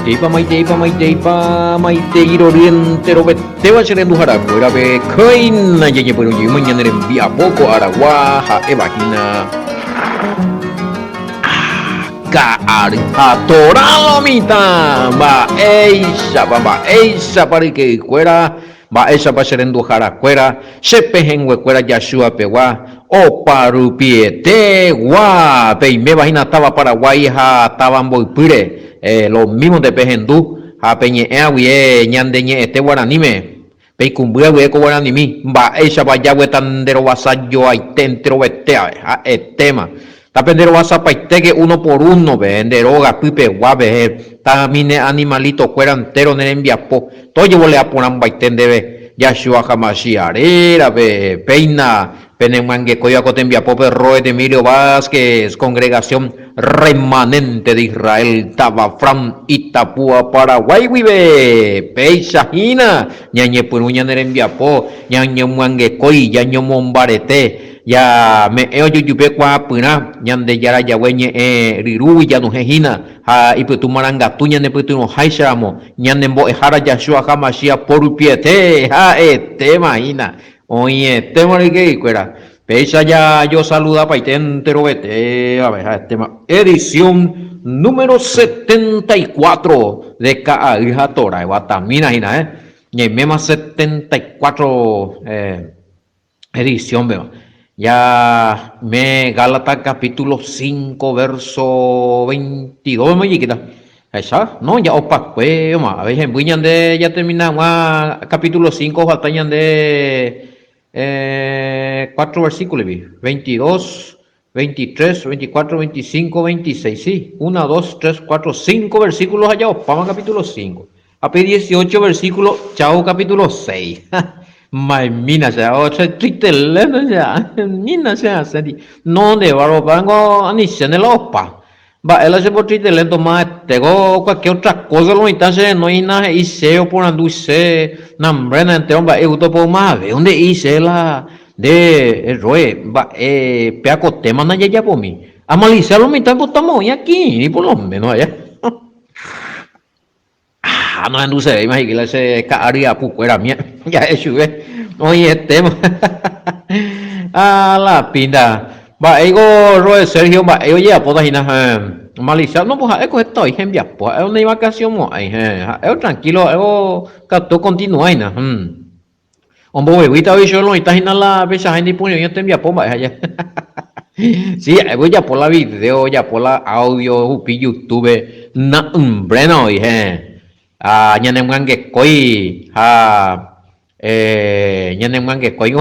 maite oriente robete va ser endujara fuera be koina ya pero yo mañana envía poco aragua ha evagina ka toralo mita ba eisa para que fuera ba esa va ser endujara fuera se pejen fuera yashua pewa o parupiete gua pe me vagina estaba paraguay ha estaban boipure los mismos de Pejendú, a Peñe Awie, Ñandeñe, este guaranime, Peicumbua, Hueco Guaranimi, va ella vaya huetandero vasallo, hay tentero vetea, el tema. Tapendero vasapaite que uno por uno, venderoga, pipe, guave, tamine animalito, cuerantero, nerembiapo, todo yo le aponan baiten debe, Yashua Hamashiarera, peina. Penemangue Coyacotembia Pope Roe de Emilio Vázquez, congregación remanente de Israel, Tabafram, Itapúa, Paraguay, vive, Peisajina, Ñañe Puruña Nerembiapo, Ñañe Mangue Coy, Ñaño Mombarete, ya me yupe kwa puna, Ñande Yara Yahueñe, Riru, Yanujejina, y Putumaranga, Tuña de Putuno Haishamo, Ñanembo Ejara Yashua Hamashia, Porupiete, te imagina. Oye, tema de que fuera. Pecha ya yo saluda para entero vete. A ver, tema. Edición número 74 de Ka'a Torah. Guatamina, y mema 74 edición, veo. Ya me Gálatas capítulo 5, verso 22, me chiquita. Esa, no, ya opa, pues, a ver, en Buñan de ya terminamos capítulo 5, batallan de 4 versículos, 22, 23, 24, 25, 26, sí, 1, 2, 3, 4, 5 versículos allá, opa, capítulo 5. AP 18 versículos, chao, capítulo 6. Mina sea, otra triste ya, mina sea, no de barro, vango, ni se ne la opa. Va, él hace por triste lento más, tengo cualquier otra cosa, lo entonces no hay nada, y se o por anduce, nambrena, entero, va, por más, ve donde hice la de roe, va, peaco tema, no ya por mí, amalizar lo mitad, pues estamos hoy aquí, y por lo menos allá. No anduce, imagínate, ese caría, pues, era mía, ya eso, oye, tema, a la pinta. Va, ego roe Sergio, va, oye, apoda hina, malicia, no, pues, ego estoy, envia, pues, es una vacación, es tranquilo, ego, capto continúa, hombre, huevita, yo lo está hina la besa, gente pone, yo te envia, pues, allá. Sí, ego ya por la video, ya por la audio, upi, YouTube, na, breno, ñanemangue koi, ñanemangue koi,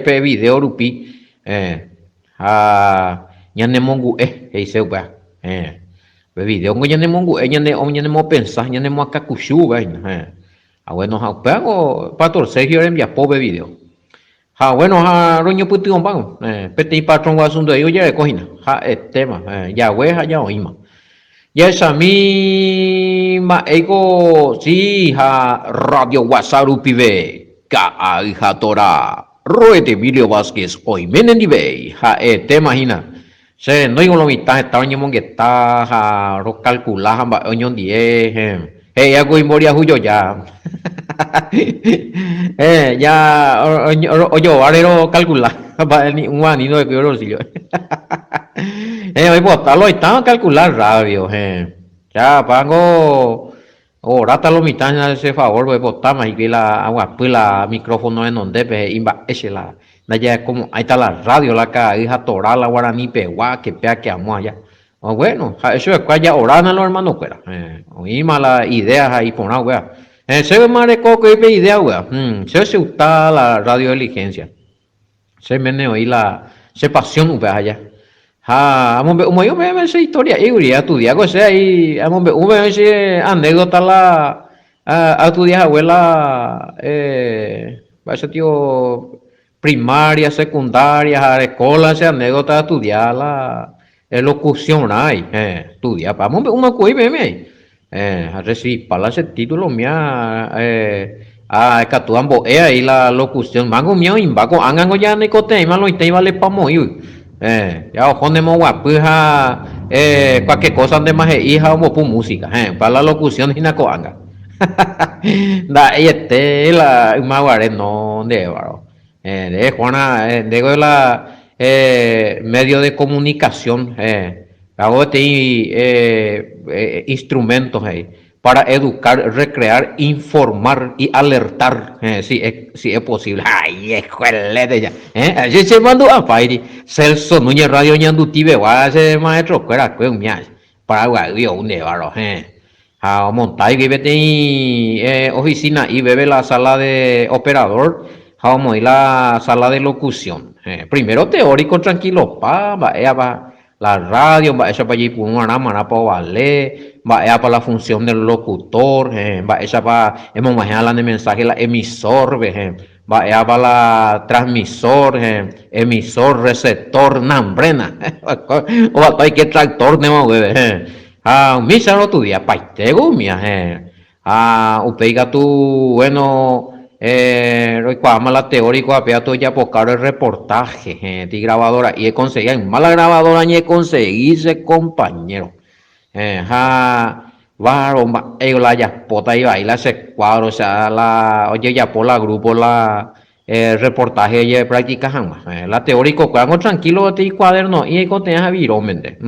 pe video, rupi, ñane mongu heise ba video ngo ñane mongu ñane mo pensar ñane mo akakushu ba bueno ha pago pator Sergio envia pobre video bueno roño puti on pago peti patron wa sundo yo ya cogina tema ya we ya oima ya esa mi ma ego sí radio WhatsApp pibe Ka'a Torah Roe de Emilio Vázquez, hoy menendibey, te imaginas, se no digo lo mitad, estaba en que está, ro calcular, oñón 10, hago memoria huyo ya, ya, oye, ahora calcular, un anino de que yo sillo, hoy botarlo, estaba calcular radio, ya, pago. Rata lo mitad ese favor, pues botamos y que la agua pues la micrófono en donde pues imba ese la ya como ahí está la radio la Ka'a Torah la guaraní pegua que pea que amo allá. Bueno, eso es que ya orana los hermanos fuera. Oíma las ideas ahí por una wea. Se ve más de coco y idea wea. Se usa la radio diligencia. Se me oí la se pasión wea allá. Amo yo me esa historia y ya tu día sea y amo ese anécdota la a tu día abuela ese tío primaria secundaria escuela esa anécdota estudiar la locución ahí estudiar amo una cueve me a recibir para ese título mía que tu ambo ahí la locución mango mío imbaco angango ya ni cote malo y te vale pa moyo ya ojo de mo guapuja cualquier cosa de más hija o por música, para la locución y nacoanga. Da este la maguare no de varo. De Juana, de la medio de comunicación, hago instrumentos ahí para educar, recrear, informar y alertar, si es posible. Ay, escuela de ya. Allí se mandó a Pairi. Celso Núñez Radio Ñandutive, ese maestro, que era que un mias. Para guardar un de varo, a montar y vive oficina y bebe la sala de operador, vamos a ir la sala de locución. Primero teórico tranquilo, va la radio, va esa para allí por una mana para valer, va para la función del locutor, va esa para hemos manejado el mensaje la emisor, va para la transmisor, emisor, receptor, nambrena, o hay que tractor de más, misa no tu día, paitego, mía, upeiga tu, bueno, recuama la teórico, apea tu ya pocar el reportaje, de grabadora, y he conseguido, en mala grabadora, ni he conseguido compañero, varón, la ya pota y baila ese cuadro, o sea, oye, ya por la grupo, reportaje y práctica jamás, la teórico, cuando tranquilo, te cuaderno, y con te a viromende,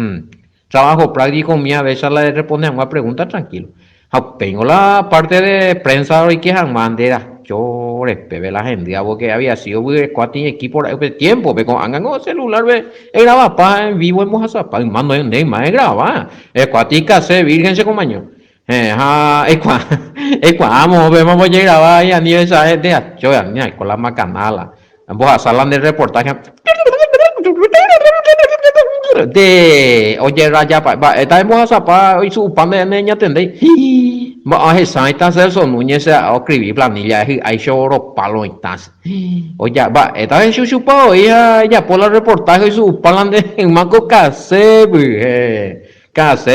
trabajo práctico mía, a veces le responde a una pregunta tranquilo. Tengo la parte de prensa hoy que bandera. Yo respecto la gente, porque había sido cuatro equipos de tiempo, con angan con celular, graba pa en vivo en Mojazapa, mando en Neymar, graba, cuatica se virgen se compañero. Vamos, vamos a grabar y a nivel esa gente, yo con la macanala, vamos a salir de reportaje de oye raya está en Mojazapa y su pan de niña tendéis a esa está Celso Núñez a escribir planilla hay choro palo estás oye va está en su pao ya por la reportaje y su pan de manco case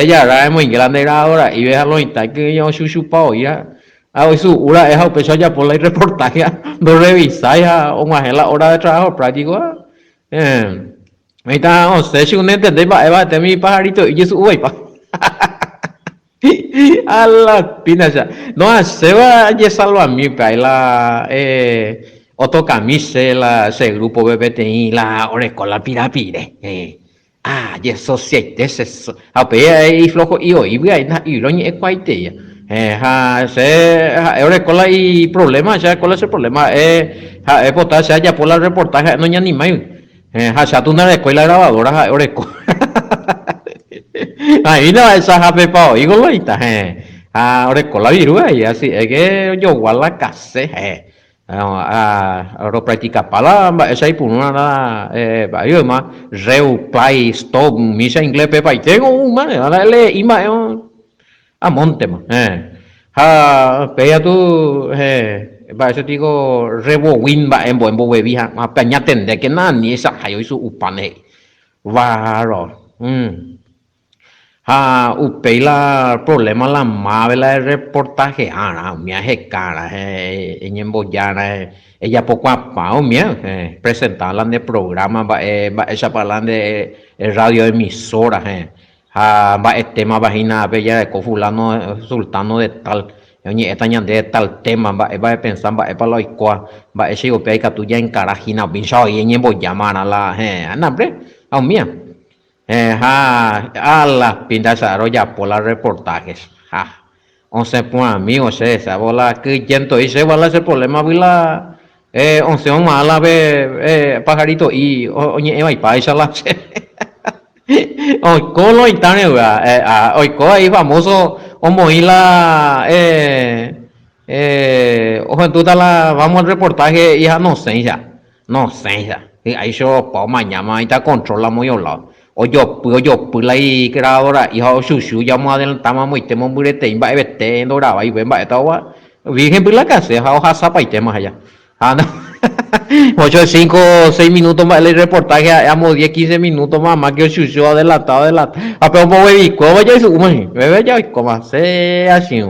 ya era muy grande ahora y ve lo está que yo su pao ya hoy su hora es a ya por la reportaje no revisa ya o más la hora de trabajo práctico ahí está, o sea, si uno entiende, va, te mi pajarito y eso, uy, pa. A la pina ya. No, se va a salvar a mí, pa, otro camise, ese grupo BBTI, la orecola pirapire, y eso sí, eso. A pe, y flojo, y hoy, y lo ni es cuaite ya. Orecola y problema, ya, ¿cuál es el problema? Potasia, ya por la reportaje, no, ya ni más. Hacia tú una escuela grabadora, oreco. Ahí no, esa jape pao, y goloita, oreco la virus, y así, es que yo guarda case, ahora practica palabra, esa y por una, yo más, reu, play, stop, misa inglés, pepa, y tengo un man, le, y más, a monte, man, pega tú, va eso digo rebo win va en buen bebija ma peña tende que na ni esa hayo su upane va ro upela problema la mavela el reportaje mi aje cara en embollana ella poco a pao mía presentarla de programa va esa para de radio emisora va el tema vagina bella de cofulano sultano de tal Oye, esta de tal tema, va a pensar, va a para lo va a ese europeo que tú ya encarajina, pinchado y en voy llamar a la, hambre, a mía. A las pintas ya por los reportajes, 11 pues amigos, esa bola que yendo y se va a hacer problema, la, 11 más la pajarito y, oye, va y para esa la, hoy colo y tan hoy co ahí famoso como la ojo tú la vamos al reportaje hija no sé ya y ahí yo pa mañana ahí está controla muy al lado o yo pues la grabadora hija su ya más adelantamos muy tema muy te va vete no graba y ven va esta virgen pues la casa hoja zapa y temas allá Ah, no. 8, 5, 6 minutos más el reportaje, amo 10, 15 minutos más que el chucho adelantado. A pero un baby, ¿cómo ya hizo? Bebé ya, ¿cómo se así?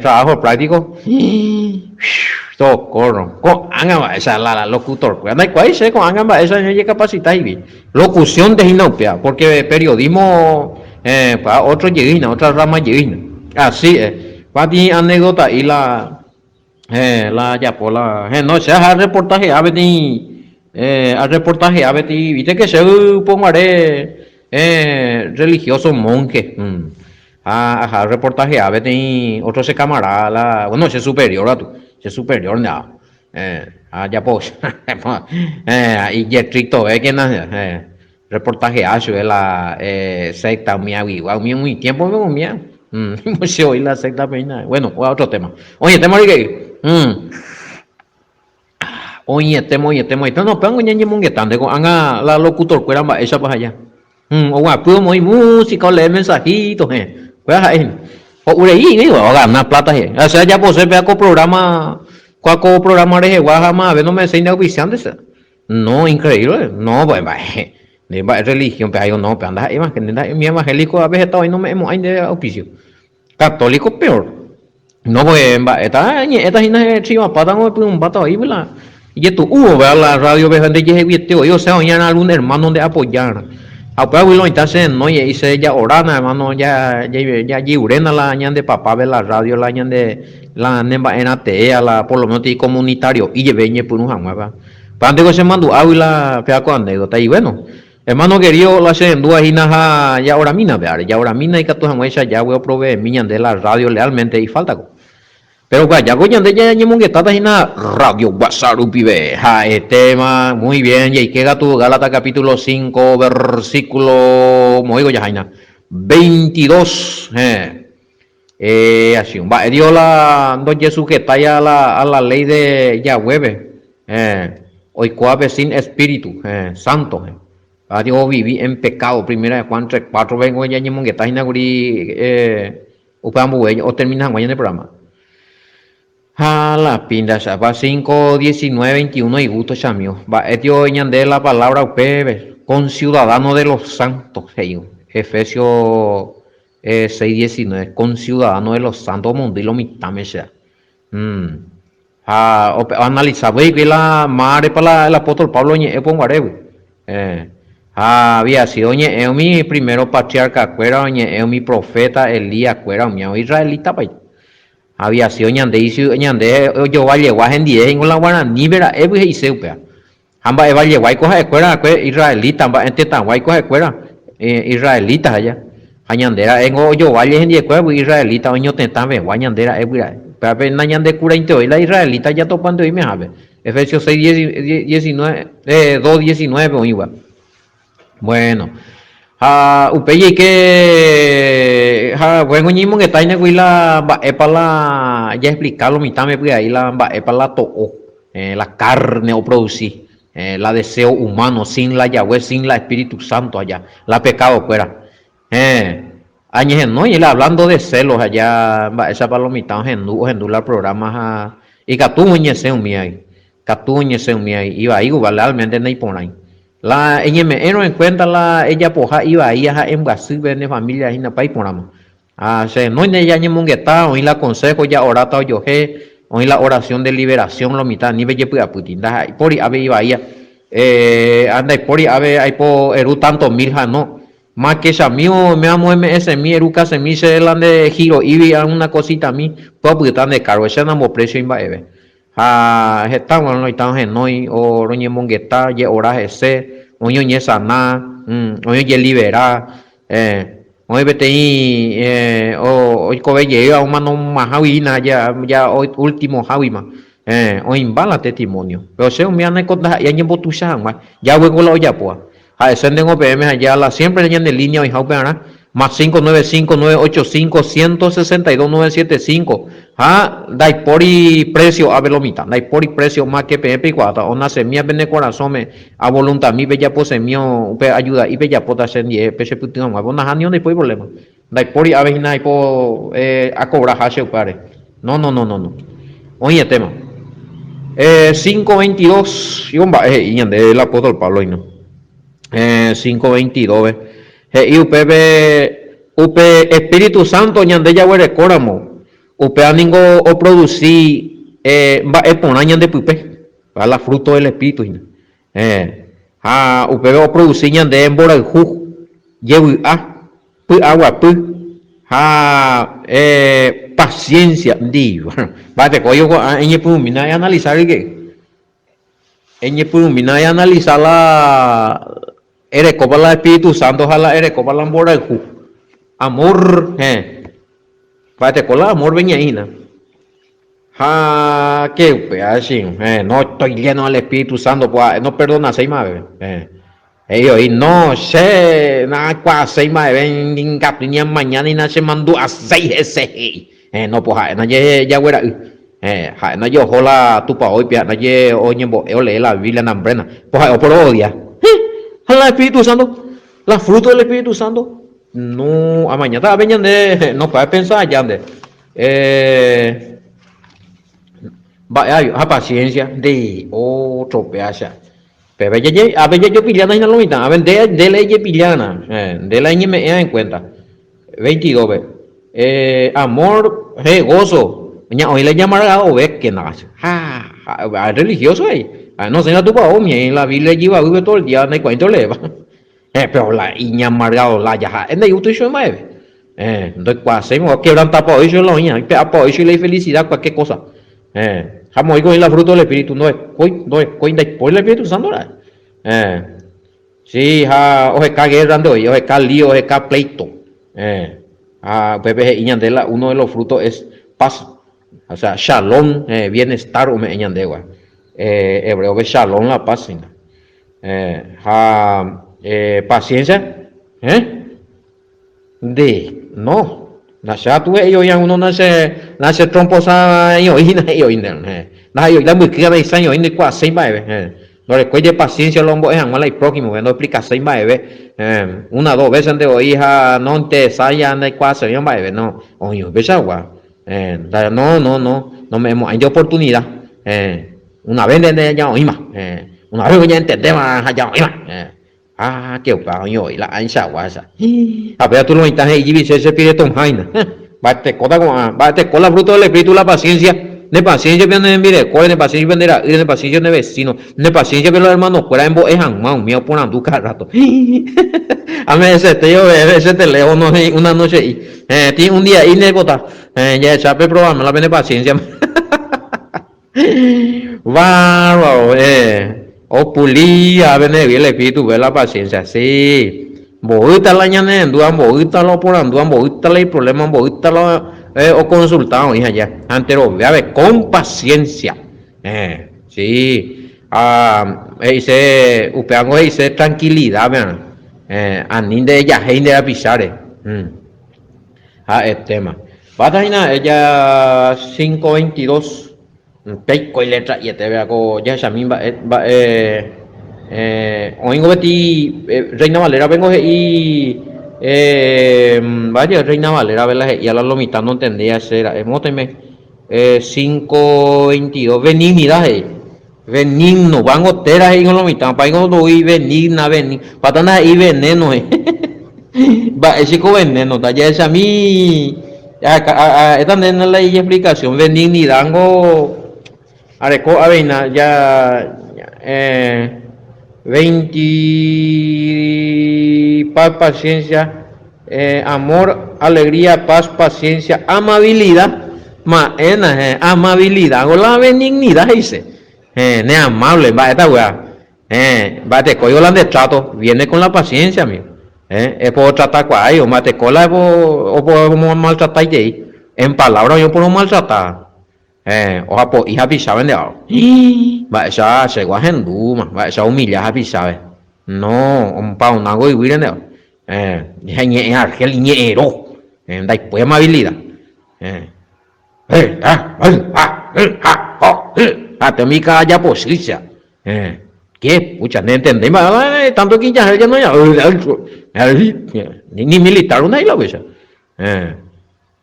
Trabajo práctico. Socorro. Con angama, esa la locutor. Anda, ¿cuál es? Con angama, esa no capacita y locución de Ginopia, porque periodismo, para otro lleguina, otra rama lleguina. Así es. Para ti anécdota y la ya por la no se hace reportaje a Betty al reportaje a Betty viste que se pongaré religioso monje a reportaje a Betty otro se camarada la bueno se superior a tú se superior no ya pues y ya estricto que no reportaje a su la secta mía igual muy tiempo mía se oí la secta peina bueno otro tema oye tema de que oye, temo, no, pero ñañe monguetante, con anga la locutor, cuera ma esa para allá. O guapo, muy música, o leer mensajitos, cuera ahí. O urei, digo, o ganar plata, o sea, ya posee, vea con programa, cuaco programa de Guajama, a ver, no me enseña oficial de esa. No, increíble, no, pues, de religión, pero yo no, pero anda, mi evangélico a veces está ahí, no me hemos de oficio. Católico peor. No, pues, esta gente chiva pata no me un vato ahí, ¿verdad? Y esto, ver la radio, ve gente que es yo sé, oían algún hermano de apoyar. Apoya, lo entonces, no, y dice ya orana, hermano, ya, urena la ñan de papá, ve la radio, la ñan de, la nemba en ATE, la, por lo menos, comunitario, y lleve, por un jamás, va. Para antes que se mandó, la pea con anécdota, y bueno. Hermano querido, la se en dudas y naja, ya ahora mina, ya ahora mina y que tu jamás ya voy a proveer miñan de la radio realmente y falta. Pero ya goyan de ya ñemon que tata hina radio WhatsApp pibe. Ja, tema muy bien, y que gato Gálatas capítulo 5 versículo moigo ya jaina 22 así va dio la no Jesús que está ya a la ley de Yahweh hoy coabe sin espíritu santo Dios viví en pecado primera de Juan 3:4 vengo ya ñemon que está hina guri upambu o terminan mañana el programa. A la pinda, va 5, 19, 21 y gusto chamio. Va, etio de la palabra upe, con ciudadano de los santos, Efesios 6, 19, con ciudadano de los santos mundilo mitame sea. Analizaba y que la madre para el apóstol Pablo ñe ponguaré. Había sido ñe mi primero patriarca cuera, ñe mi profeta Elías cuera, mi israelita pa. Había sido ñande yo vaya guajen die en la guaraní vera ebu y seupea amba eva guay coja escuela israelita amba ente tan guay coja escuela israelita allá añandera en yo vaya en die escuela israelita oño tentan ve guañandera ebu pero apenas ñande cura inte la israelita ya topando y me sabe Efesios 6 19 2 19 o igual bueno upeye que bueno ñimo que está en la para ya explicarlo mitad me voy ahí la para la toco la carne o producir la deseo humano sin la Yahweh sin la Espíritu Santo allá la pecado fuera añes no y hablando de celos allá esa palomita en el programa y catuñe se un ahí catuñe se un ahí iba ahí realmente no hay por ahí la en en cuenta la ella poja iba ahí en Brasil de familia y na país porama se no en ella ni mongueta hoy la consejo ya orata yo hoy la oración de liberación lo mitad ni belle puya putinda por ave iba ahí anda por ave hay por eru tanto milja no más que esa mío me amo ms mi eruca se mi se la de giro y una cosita a mí pues putan de caro ese no precio imba eve estamos no estamos en hoy o roñe mongueta ye ora ese oño ñe sana oño ye libera hoy vete hoy cobe llega un mano mahawina ya hoy último hawima hoy bala testimonio pero se me han conta ya ñe botusan ya hueco la olla pues ese tengo pm allá la siempre en línea y haupera más 595-959-85162-975 dai pori precio a velomita dai pori precio más que pepe cuata ona semilla bene corazón me a voluntad mi bella pose mío ayuda y bella pota sen die pese putin ma bona hanio después problema dai pori a vena y po a cobrar hache pare no oye tema 5:22, y un y ande el apóstol Pablo y no. 5:22, y upe Espíritu Santo ñande ya huere córamo, upe aningo o producí, va por año de pupe, va la fruto del Espíritu, upe o producí ñande en bora el ju, llevo pu agua pu, paciencia, di, va te coyo en el pumina y analizar que en el pumina y analizar la eres copa la Espíritu Santo, ojalá eres copa la bora el ju, amor, Pate cola amor veñaína. Qué así, no estoy lleno del Espíritu Santo, pues no perdona seis más, ellos y no sé, nada cual seis más, ven capiña mañana y nace mandó a seis ese, no pues no ya güera, no yo hola tu pa hoy pia, no ye oye yo lee la Biblia nambrena, pues por odia, el Espíritu Santo, la fruta del Espíritu Santo. No, a mañana vengan de, no puede pensar ya de, a paciencia de otro pedazo. Pero a veces yo pillana y no lo mitad, a ver, de ley pillana, de la me en cuenta. 22, amor, gozo, hoy le llamará o ve que nace, religioso ahí, no sé, la tu pa en la Biblia lleva todo el día, no hay cuento le va. Pero la iña amargado la ya en el YouTube yo me entonces cuando hacemos quebrantar por eso lo iña por eso la felicidad cualquier cosa jamás oigo en la fruta del Espíritu no es por el Espíritu Santo sí oje ca guerra de hoy oje ca lío oje ca pleito pepe iñandela uno de los frutos es paz o sea shalom bienestar o me iñandegua hebreo que shalom la paz paciencia, de no, nace tu ellos ya uno nace tromposa y hoy na yo da muy clara y sanyo y cuá seis bae no recuerde paciencia lombo es mala y próximo no explica seis bae una dos veces de hoy hija no te saya na cuá se llama bae no oye ves agua no me hay oportunidad una vez de ya oíma una vez ya entendemos ya oíma qué paño y la ancha guasa. A ver, tú lo estás ahí y se espíritu en jaina. Bate con la fruta del espíritu, la paciencia. De paciencia viene en mire, de paciencia vendrá, y de paciencia de vecino. De paciencia que los hermanos fuera en voz, es un mío por andu cada rato. A mí ese te leo una noche y tiene un día y le bota. Ya chape probame la pena paciencia. Bárbaro, o pulía, venir el espíritu, ver la paciencia, sí. Boita la ñane, anduan, boita lo por anduan, boita el problema, boita lo o consultado, hija ya. Antero, ve con paciencia. Sí. Dice, upeango dice tranquilidad, vean. Anin de ella, gente de pisare. El tema. Bataina, ella 5:22. Peco y letra y te veo ya Shamin oingo beti Reina Valera vengo y vaya Reina Valera vela y a la lomita no entendía ser móteme 5:22 benignidad benigno van otera y con lomita para no doy benigna patana y veneno va ese con veneno ya es a mí esta no la explicación benignidad algo Areco Avena ya 20 paz, paciencia, amor, alegría, paz, paciencia, amabilidad, amabilidad, o la benignidad dice, ne amable, va esta weá, va te coyo la de trato, viene con la paciencia, amigo, es por tratar con ellos, mate cola o por maltratar en palabras yo por maltratar. Oja po hija pisaben de algo. Va esa se guajen duma, va esa humilla happy sabe. No, un pa un algo y viren de. Ñe argel ñero. Dai pues amabilidad. Te mi ya posicia. ¿Qué? Pucha, no entendemos. Tanto que ya no ya. Ni militar una y la besa.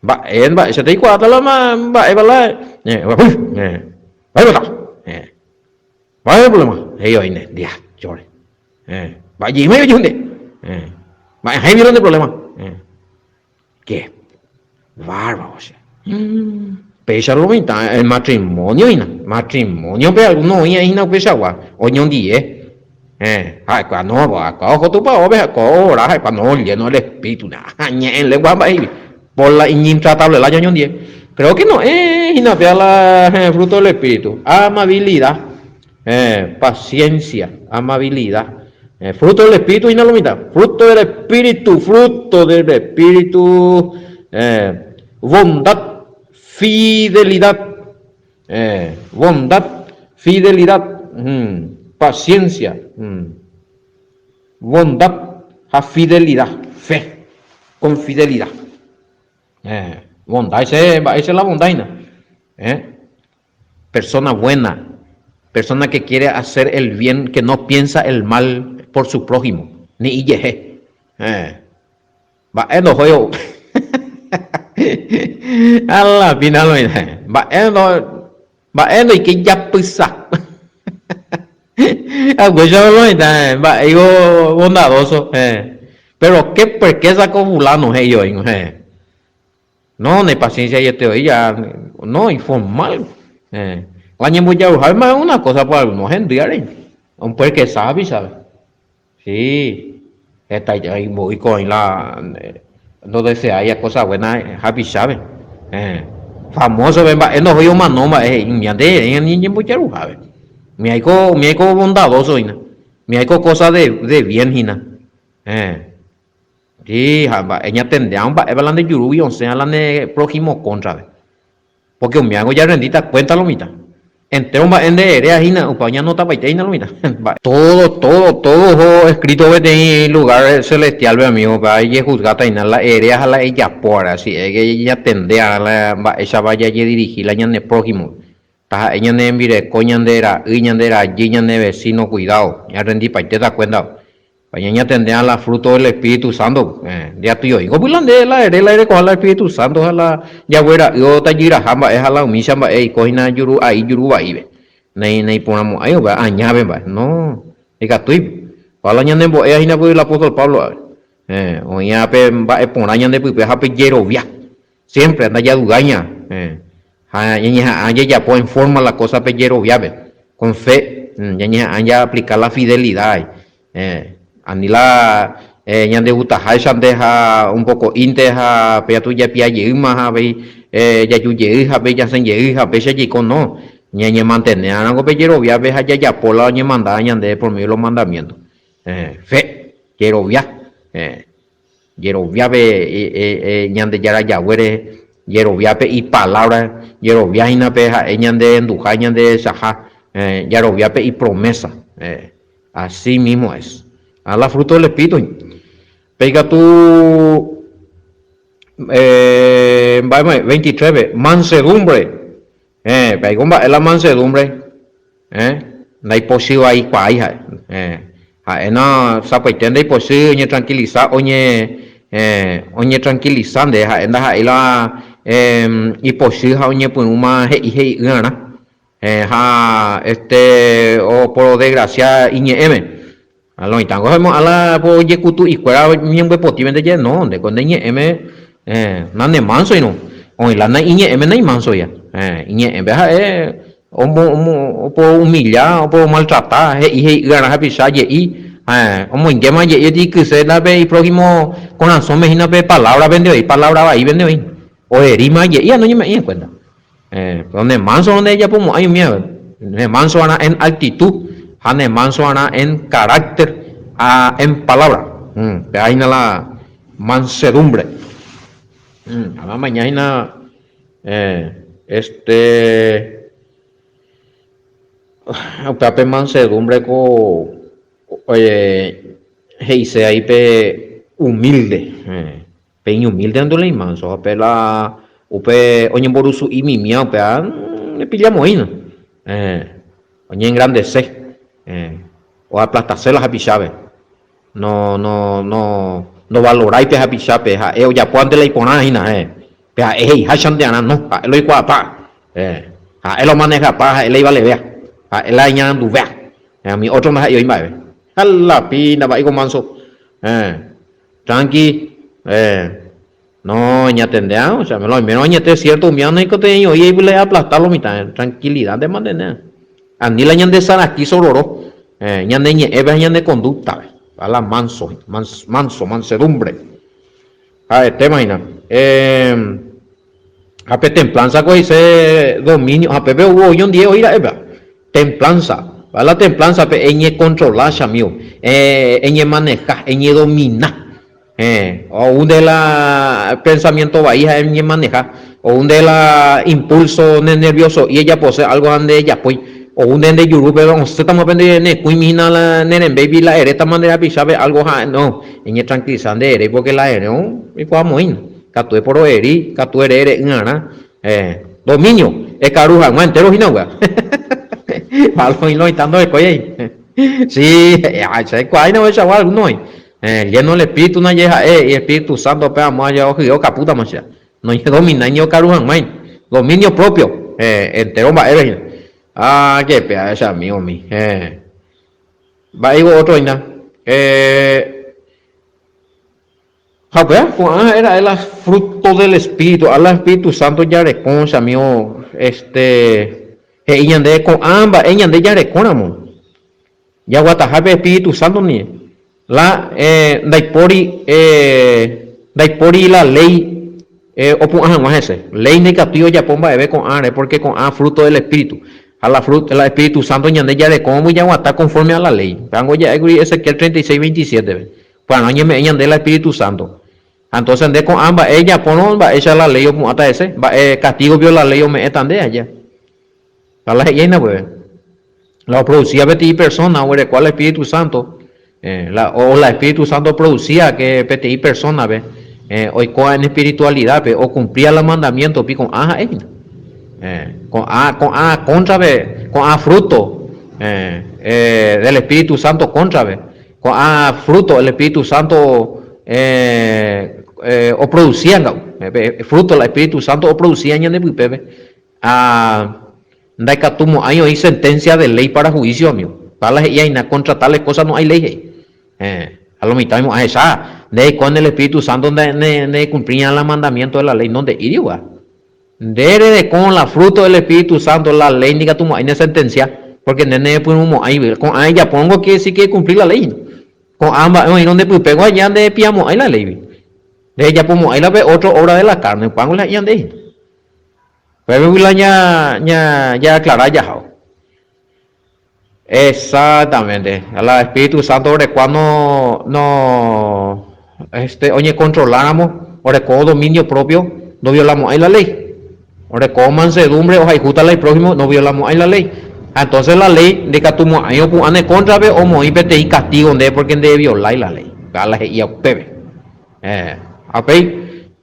Va se te cuatro la va la va ¿Cuál es el problema? Ellos ahí, dia, llore. Va allí me oyunde. Va ahí vieron el problema. ¿Qué? Bárbaro, o sea. Pésalo, el matrimonio, matrimonio, pero alguno oía y no pesaba, oye un día. Cuando no, acá ojo tu pa, oveja, ahora, cuando lleno el espíritu, en lengua ahí, por la intratable la año un día. Creo que no, y no la fruto del espíritu, amabilidad, paciencia, amabilidad, fruto del espíritu y no lo mitad, fruto del espíritu, bondad, fidelidad, bondad, fidelidad, paciencia, bondad, a fidelidad, fe, con fidelidad. Bondad, esa es la bondad. Persona buena, persona que quiere hacer el bien, que no piensa el mal por su prójimo, ni illeje. Va, no juego. A la final, va, y que ya pisa. Va, digo bondadoso. Pero qué perqueza con fulano, ellos, no, no hay paciencia, y te oía, no, informal. La ñembu ya más una cosa para algunos gente, un pues que sabe, ¿sabe? Sí, está ahí muy con la, no desea haya cosas buenas, happy, ¿sabe? Famoso, no voy a más nomás, ni ñembu ya sabe. Me hay bondadoso, me hay cosas de bien, sí, ella tendría hablan de yurubi, o sea, hablan de prójimo contra. Porque me hago ya rendita, cuéntalo, mita. Entero en de erea, hina, upaña no tapa y no mita. Todo escrito en lugar celestial, amigo, va y juzgata y la erea a la ella por así, ella tendría a la, esa vaya y dirigir la ñane prójimo. Taja ella ne mire, coñandera, giñandera, vecino, cuidado, ya rendí pa' y te das cuenta. Pañaña tendría la fruto del Espíritu Santo, ya tío, y como la aire con el Espíritu Santo, a la ya fuera, yo te gira jamba, es a la umishamba, cogina yuru, ahí yuru, ahí ve, nei ponamos, ahí va, añabe, va, no, diga tú, para la ñande, ahí na puede el apóstol Pablo, o ya pe, va, ponaña de pupe, jape yerovia, siempre anda ya dugaña, ya pone en forma la cosa pe yerovia, con fe, ya aplicar la fidelidad, anila ñande utaja deja un poco inteja peatu ya pia yema ve ya yuyeja ve ya sen yeja ve ya con no ñe mantener algo pellero via ve ya pola ñe manda ñande por medio de los mandamientos fe quiero via ve ñande ya huere yero via pe y palabra yero via ina pe ñande enduja ñande saja yero via pe y promesa así mismo es. A la fruto del espíritu. Pega tu 23, mansedumbre. Pega la mansedumbre. No hay posible ahí para hija. No sabe entender posible oye tranquilizar, oye tranquilizante, anda ahí la y posible oye por una hija gana. O por desgracia iñeme. Algo y tango a la poye kutu y fuera miembro positivamente ya no de cuando nane manso y no o la na nay manso ya en vez o por humillar o por maltratar y ganar a pisar y como en quema y que se la ve y próximo con las sombras y no ve palabra vende hoy palabra ahí vende hoy o erima y ya no me en cuenta donde manso donde ella como hay miedo manso en actitud Hane manso ana en carácter, en palabra. Ahí la mansedumbre. A la mañana, pape mansedumbre heise ahí pe humilde. Pe humilde andole manso, apela, oye borusu y mi mía, le pillamos ahí, ¿no? Oye engrandecer. O aplastarse las apichaves no valoráis pe apichape ya cuando le ponáis pero hachan de ana no lo igual pa lo maneja pa él iba a le vea él añadiendo vea a mi otro más y hoy más a la pina va y con manso tranqui no ya tendrá o sea me lo menos ya te cierto mi ane que te yo y le aplastarlo mitad tranquilidad de mantener ani la ñande sana aquí sororo ñande ñe eva ñande conducta a la mansedumbre a ver te imaginas a templanza que dice dominio a pepe hubo yo un día oír eva templanza a la templanza pe eñe controlar chamio eñe manejar eñe dominar o un de la pensamiento bahía eñe manejar o un de la impulso nervioso y ella posee algo de ella pues o un de yuru pero usted estamos aprendiendo ne cuimina la nene baby la ereta manera pisabe algo no eñe tranquilizante ere porque la ere no y podamos ir catu por eri catu ere ngana dominio es caruja no entero hinawa malo y lo intentando de coye sí se cuál no es algo no lleno el espíritu no llega y el espíritu santo pero más allá ojo caputa más no es domina ni caruja mai dominio propio entero va qué pea esa amigo mi va a ir otro ina era el fruto del espíritu, al Espíritu Santo ya reconoce, amigo, ella de con ambas, ella de ya reconoce, ya guatajabe Espíritu Santo ni, daipori la ley, ley negativa ya pomba bebé con are, porque con a fruto del Espíritu, a la fruta, el Espíritu Santo ya de ya reconoce, ya guata conforme a la ley, tango ya Ezequiel 36:27, para no ella del Espíritu Santo. Entonces de con ambas ella pono va ella la ley o hasta ese va castigo vio la ley o me están de allá la llena pues la producía beti persona o el cual Espíritu Santo la Espíritu Santo producía que beti persona ve hoy en espiritualidad ve o cumplía los mandamientos pi con ella con contra ve con fruto del Espíritu Santo contra ve con fruto del Espíritu Santo o producían fruto del Espíritu Santo o producían en el pepe daikatumo año hay sentencia de ley para juicio mío para las contra tales cosas no hay ley a lo mitad a esa de con el Espíritu Santo donde cumplían los mandamientos de la ley no de idioma de con la fruto del Espíritu Santo la ley ni que hay una sentencia porque nene ponemos ahí con ella pongo que sí que cumplir la ley con ambas y donde pues pego allá de piamo ahí la ley de ella como ahí la ve otra obra de la carne pongo la allá de pero la ya aclarar ya exactamente el Espíritu Santo de cuando no oye controláramos o de con dominio propio no violamos ahí la ley o de con mansedumbre o ejecuta la ley prójimo no violamos ahí la ley. Entonces la ley de que tú año ane contra ve o moi pete y castigo de porque de violar la ley gala y a pebe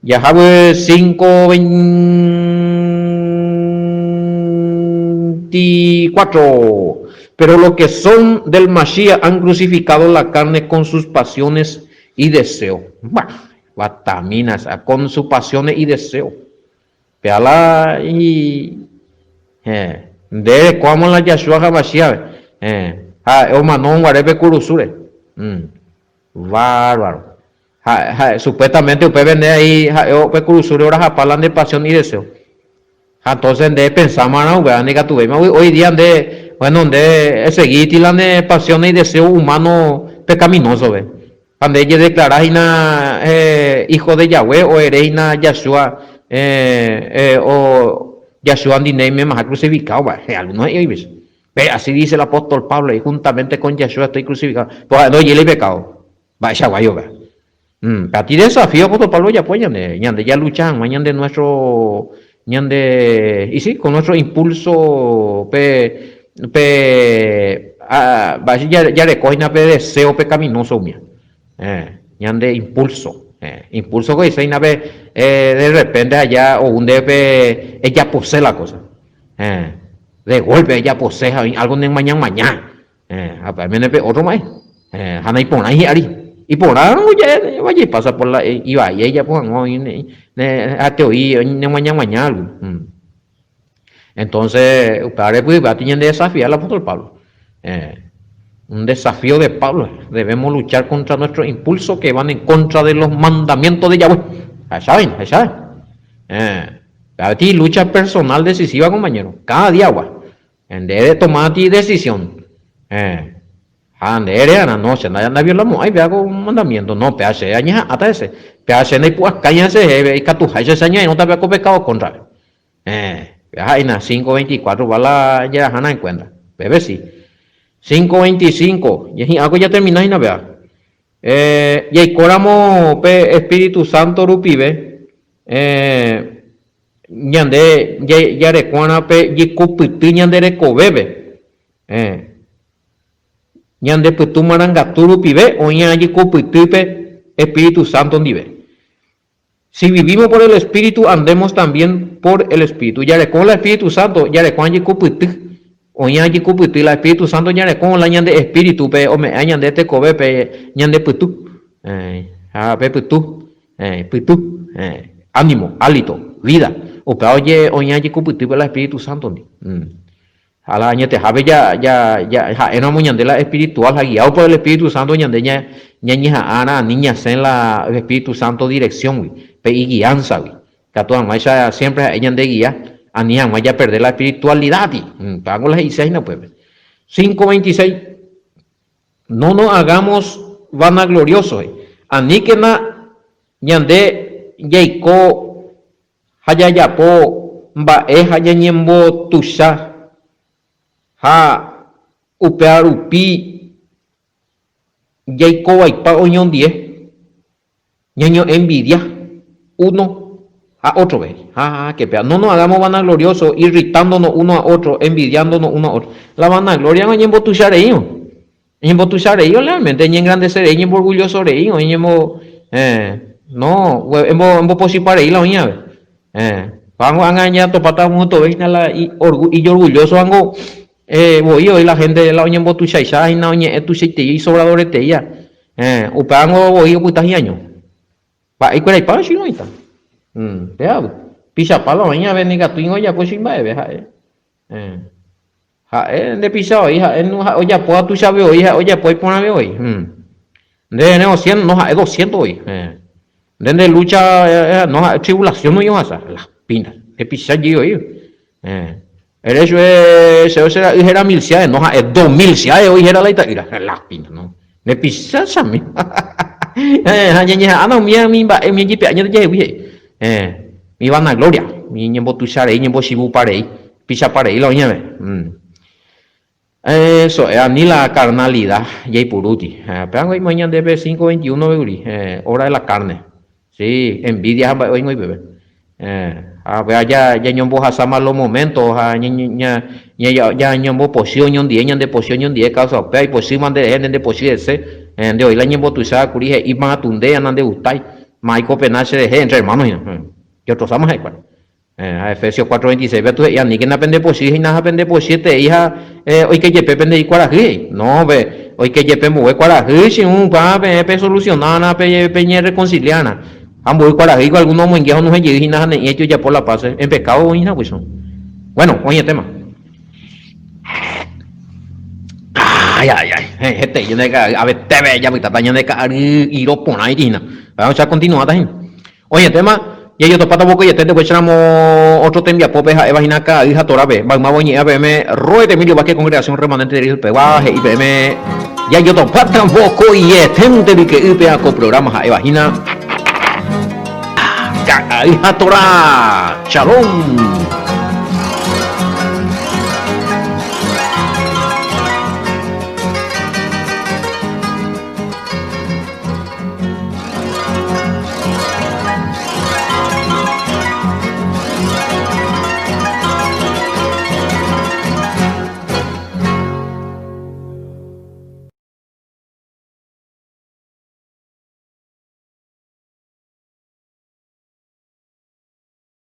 ya habe 5:24 pero los que son del Mashiach han crucificado la carne con sus pasiones y deseos bataminas con sus pasiones y deseos peala y de como la Yahshua HaMashiach o manon guarebe kurusure bárbaro supuestamente usted vende ahí o kurusure ahora hablan de pasión y deseo entonces de pensamos hoy día de bueno de seguir de pasión y deseo humano pecaminoso ve cuando ella declara hijo de Yahweh o reina Yahshua o Yahshua me más crucificado, algunos ve así dice el apóstol Pablo y juntamente con Yahshua estoy crucificado, pues no y el pecado, vaya guayo, a ti desafío apóstol Pablo ya pues ya luchan, mañana de nuestro y sí, con nuestro impulso ya recogen a deseo pecaminoso mía, de impulso. Impulso que dice de repente allá o un debe ella posee la cosa de golpe ella posee algo de mañana otro más Hana y por ahí y por ahí vaya y pasa por la y va y ella pues a te oí mañana algo entonces padre pues va a tener desafiar al apóstol Pablo Un desafío de Pablo. Debemos luchar contra nuestros impulsos que van en contra de los mandamientos de Yahweh. ¿Saben? A ti lucha personal decisiva, compañero. Cada día, debe tomar ti decisión. No, se no violamos. Ay, vea un mandamiento. No, pedace aña hasta ese. Pedace no hay pues cállate, y catuja ese año y no te vea con pecado contra. Ay, na 5:24 va la ya jana en cuenta. Bebé sí. 5:25. Y algo ya termináis, no vea. Y ahí coramos Espíritu Santo rupibe. Ñande ya recuana pe y cupiti ñande recobebe. Ñande putu marangaturu pibe o ñande cupiti pe Espíritu Santo nive. Si vivimos por el Espíritu, andemos también por el Espíritu. Ya le con el Espíritu Santo, ya le con el Espíritu, el Espíritu Santo ya le con la ñande Espíritu, pe o me añande te cobe pe ñande putu, pe putu, ánimo, hálito, vida. O pe oye o ñande cuputu pe el Espíritu Santo ni. A la añete jabe ya no ñande la espiritual, guiado por el Espíritu Santo ñande ña ana niña en la el Espíritu Santo dirección, y guianza, que siempre ella de guía, a vaya perder la espiritualidad, pago las 16 no puede. 5:26, no nos hagamos vanagloriosos, aníquena ñande yeiko hayayapo mbae hayañembo tusha ha upearupi yeiko vaipa oñón 10 ñaño envidia uno a otro, ¿ve? Que pea. No nos hagamos vanagloriosos, irritándonos uno a otro, envidiándonos uno a otro. La vanagloria no es en botuchareío. En botuchareío realmente, en engrandecer, en orgulloso reío, no, en posipareí la uña, vamos a engañar, topata mucho, y orgulloso, voy hoy la gente de la uña en botuchaisha, y la uña y sobradores de ella, upango voy putas y años. Va, y cuál es para si no está. Vea, pisa para la mañana ven gato y ya pues sin va de pisa hoy ya puedo tu sabe hoy ya puedes ponerme hoy. De negociando no hay 200 hoy. De lucha no hay tribulación no yo hasta las pinas. De pisa allí hoy. El hecho es se era 1000 ciades, no es 2000 ciades hoy era la itaira las pinas, no. De pisa sami. No mi jipe año de mi vanagloria, mi ñembo tushare, ñembo shibu parei, pisha parei, lo ñeme. Eso, ni la carnalidad, yay puruti. Pero hoy mañana debe 5:21 beuri, hora de la carne. Sí, envidia hoy no hay bebé. Ya ñembo hasama los momentos, ya ñembo posición ñon de posición 10 causa, pero posición de posición de hoy la ñembo tushare curije y más tunde andan de ustai. Maico penache de entre hermanos y otros amas ahí a Efesios 4:26 ve tú ya ni que na pende por sí y na pende por siete hija hoy que yepe pende y cuaraji no ve hoy que yepe mueve cuaraji si un pa pe solucionar pe reconciliana ambos cuaraji con algunos muengueos no se llegan nada y ellos ya por la paz en pecado hoy pues bueno oye tema ay este yo de a ver te ve ya me está dañando de y lo pone ahí vamos a continuar también. Oye, tema, y yo topata poco y este después echamos otro tema, popeja, evagina acá, hija torabe, magma boñi, ABM, roe de Emilio Vázquez, congregación remanente de peguaje, IPM, ya yo topata poco y este de que IPA con programas a evagina, hija torá, shalom.